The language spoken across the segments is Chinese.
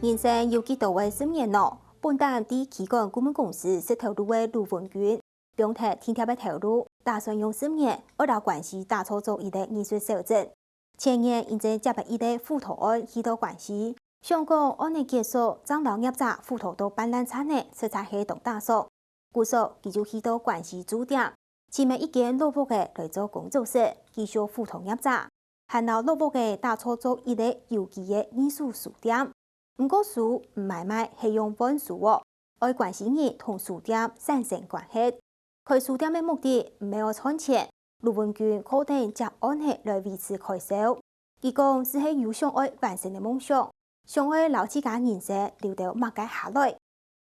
人生有幾多位10年咯？本單啲旗杆顧問公司是投入嘅盧文娟，並且天天嘅投入，打算用10年二道關係打造做一個藝術小鎮。前年因在接白一個輔導案起到關係，想講按年結束，張老業者輔導到辦爛產嘅實在係動大數，故所佢就起到關係駐點，前面一間老屋嘅來做工作室，繼續輔導業者，還有老屋嘅打造做一個有機嘅藝術書店。唔過書唔買賣係用本書喎，愛關係人同書店產生關係。開書店嘅目的唔係要賺錢，盧文娟可能接案係來維持開銷。佢講是係有想愛完成嘅夢想，想愛留自家人生留到擘街下來。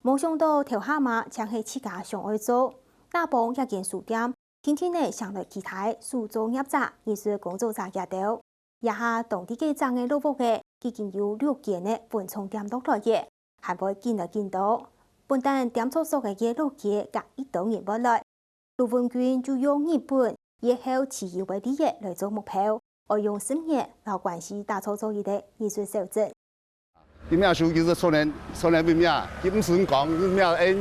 冇想到條下馬將係自家想愛做，打幫一間書店，天天嚟上來其他書做業者、藝術工作者入到，一下當地嘅爭嘅老屋嘅。已經有6間嘅本廠店落來嘅，還會見來見到。本單店所屬嘅6間隔1到2年來，盧文娟就用日本以後持有為利益來做目標，我用10年老關係打造做一個藝術小鎮。啲咩書就是說年咩咩，佢唔算講咩誒，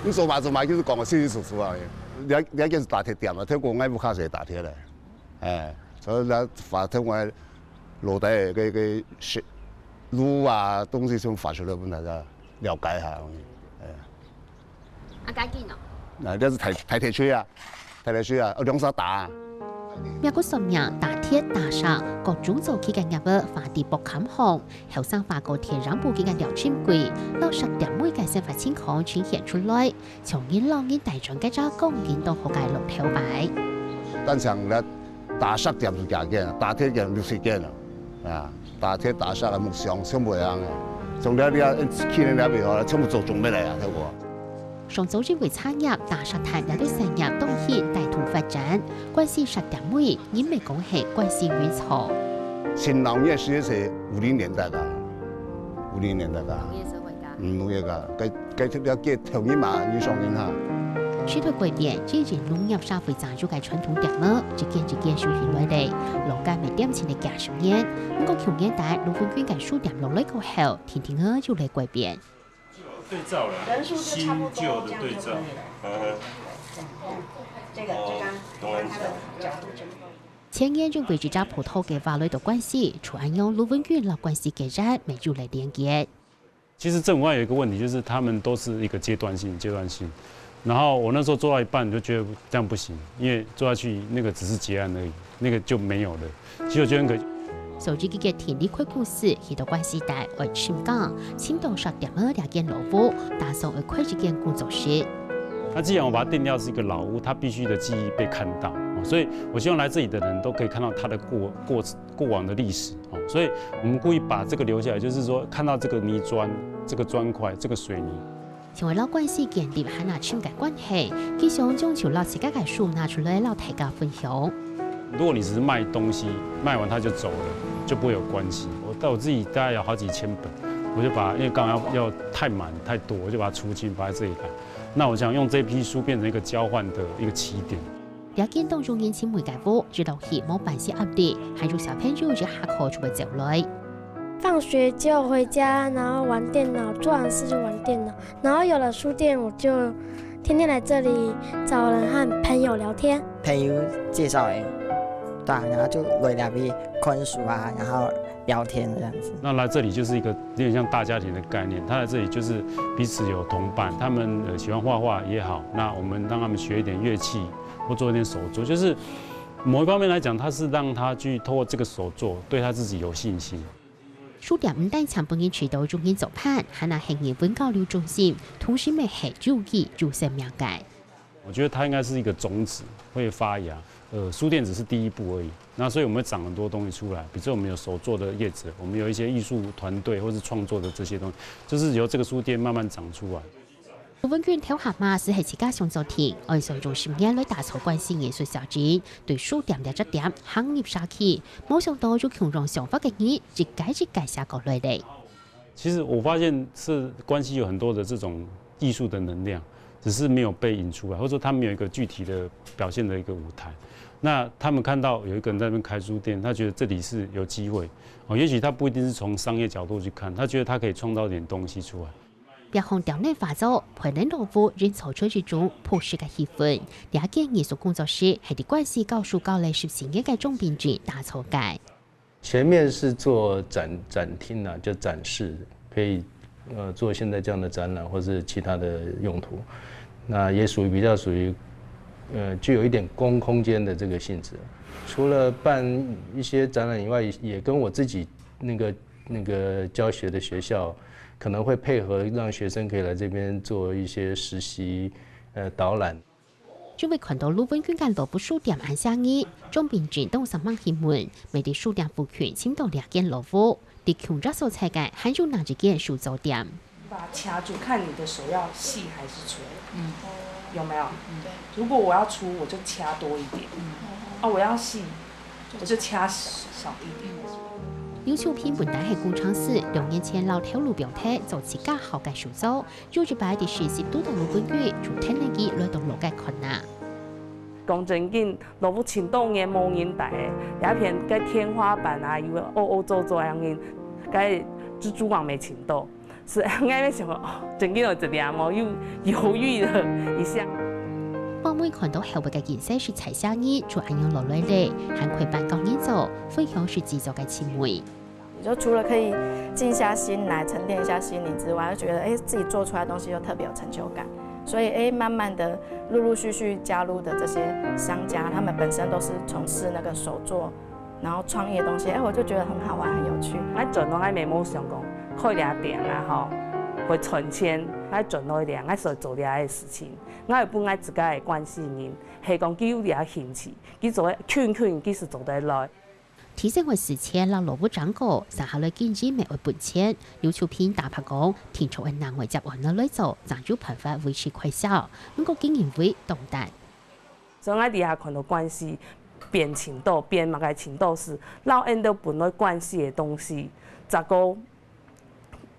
你做嘛就是講個稀稀疏疏啊。你間是大鐵店啊，聽講我唔卡係大鐵咧，所以咧發聽我。落底嘅路啊，東西先發出來，俾大家了解下。幾件咯？嗱，呢係睇鐵水啊，睇鐵水啊，兩手打。咩個10年打鐵打煞，各種做起嘅業務發地博坎行，後生發個鐵ram布嘅嘅條穿櫃，到10點每嘅生活情況呈現出來，從因老人大眾嘅加工見到好嘅路頭擺。單場咧打煞店就幾間，打鐵店60間啦。啊！打鐵打煞嘅夢想全部一樣嘅，從呢啲去年那邊學，全部做咩嚟啊？睇過。上週因為產業打煞壇也對成業東協帶動發展，關係10點每，因為講係關係遠錯。新農業是50年代㗎，50年代㗎。農業㗎，繼續要結條件嘛，要上癮下。隨着改變，最近農業社會贊助嘅傳統店了，一間收起來的，老街未點錢的價10年。不過去年代，盧文娟嘅書店落來過後，天天兒就來改變。對照了，新舊的對照。這張角度前年就為這家葡萄嘅法律的關係，除按用盧文娟老關係嘅人，沒有來連結。其實政府有一個問題，就是他們都是一個階段性。然後我那時候做到一半就覺得這樣不行，因為做下去那個只是結案而已，那個就沒有了。其實我覺得很可惜。所以嘅田地區公司喺度關係大愛深港，簽到10點2間老屋，打算去開一間工作室。那既然我把它定調是一個老屋，它必須的記憶被看到，所以我希望來這裡的人都可以看到它的過往的歷史。所以我們故意把這個留下來，就是說看到這個泥磚、這個磚塊、這個水泥。成為老關係建立和那親嘅關係，佢想將條老自家嘅書拿出來，老大家分享。如果你只是賣東西，賣完他就走了，就不會有關係。我自己大概有好幾千本，我就把因為剛剛要太滿太多，我就把它出清擺在這裡來。那我想用這批書變成一個交換的一個起點。也見當中年輕媒介屋，直到起冇辦事壓力，還有小朋友就下課就會走來。放學就回家，然後玩電腦，做完事就玩電腦。然後有了書店，我就天天來這裡找人和朋友聊天。朋友介紹的，對，然後就來那邊看書啊，然後聊天這樣子。那來這裡就是一個有點像大家庭的概念，他來這裡就是彼此有同伴，他們喜歡畫畫也好，那我們讓他們學一點樂器或做一點手作，就是某一方面來講，他是讓他去透過這個手作對他自己有信心。書店唔單參本人渠道中間走盼，還拿行業文交流中心，同時咪係注意入生命界。我覺得它應該是一個種子，會發芽。書店只是第一步而已。那所以我們會長很多東西出來，比如說我們有手做的葉子，我們有一些藝術團隊或是創作的這些東西，就是由這個書店慢慢長出來。盧文娟挑下馬是係自家上做田，愛上用10年來打造關係藝術小鎮，對書店嘅質點行業殺氣，冇想到就強讓想法嘅人一屆下過來的。其實我發現是關係有很多的這種藝術的能量，只是没有被引出来，或者说他没有一个具体的表现的一个舞台。那他们看到有一个人在那边开书店，他觉得这里是有机会哦，也许他不一定是从商业角度去看，他觉得他可以创造点东西出来。别向店内发作，培养老夫人潮出之中朴实嘅气氛。第二件艺术工作室系啲关系告诉高类10年嘅总编剧打草界。前面是做展厅啊，就展示，可以做现在这样的展览，或是其他的用途。那也比较属于具有一点公空间的这个性质。除了办一些展览以外，也跟我自己那个教学的学校可能会配合，让学生可以来这边做一些实习导览。就会看到卢文娟嘅萝卜书店安下衣，总编剧都上网新闻，每啲书店附近请到2间萝卜，啲穷人所采嘅还有哪几间书早店？把它掐住，看你的手要细还是粗，有没有？对。如果我要粗，我就掐多一点。我要细，我就掐少一点。刘秋平本来系工厂师，2年前老条路表态做自家好嘅手作，就一摆啲实习都到卢本月，从天然机来到路嘅困难。讲真紧，萝卜青豆年无人带的，有一片个天花板啊，有欧做样嘅，个蜘蛛网没青豆，是安尼想哦，真紧有一点哦，又犹豫了一下。帮妹看到后背嘅颜色是彩霞衣，就按用落来咧，还可以办高研究，分享是制作嘅情味。你就除了可以静下心来沉淀一下心灵之外，就觉得自己做出来的东西又特别有成就感。所以慢慢的陆续加入的这些商家，他们本身都是从事那个手作，然后创业的东西，我就觉得很好玩很有趣。我尽量喺眉毛上讲开俩店啦吼，会存钱，我尽量量我所做俩嘅事情，我会本我自家嘅关系人，系讲佢有俩兴趣，佢做圈佢是做得来。提升为事前让萝卜长高，上下来经济未为本钱。刘秋平大拍讲，天朝嘅难为接案嚟做，賺住辦法維持開銷。不過經營會動彈。所以我底下看到關係變程度，變嘛個程度是，老人都本來關係嘅東西，咋個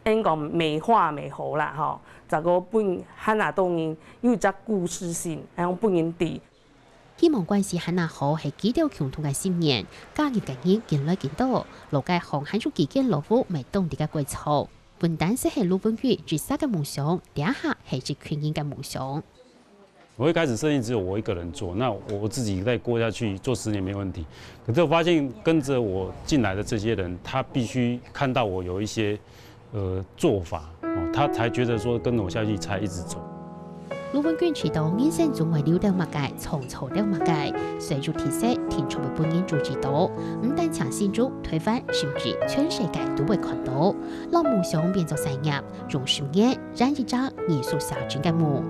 應講美化美好啦吼，咋個本漢那當然有隻故事性，係用本人啲。希望關係很好，係基調共同嘅信念，家業嘅人見來見到，路界行喺咗幾間老夫未當地嘅貴草，本單是係盧本月最沙嘅夢想，第一下係一群人嘅夢想。我一開始設計只有我一個人做，那我自己再過下去做10年沒問題。可是我發現跟着我進來的這些人，他必須看到我有一些做法，他才覺得說跟我下去才一直走。盧文娟提到，人生總會留到乜嘅，從錯了乜嘅，隨住提升，天朝嘅本人做知道，唔單搶先做推翻，甚至全世界都會看到，讓夢想變做事業，用10年燃一張藝術小鎮嘅夢。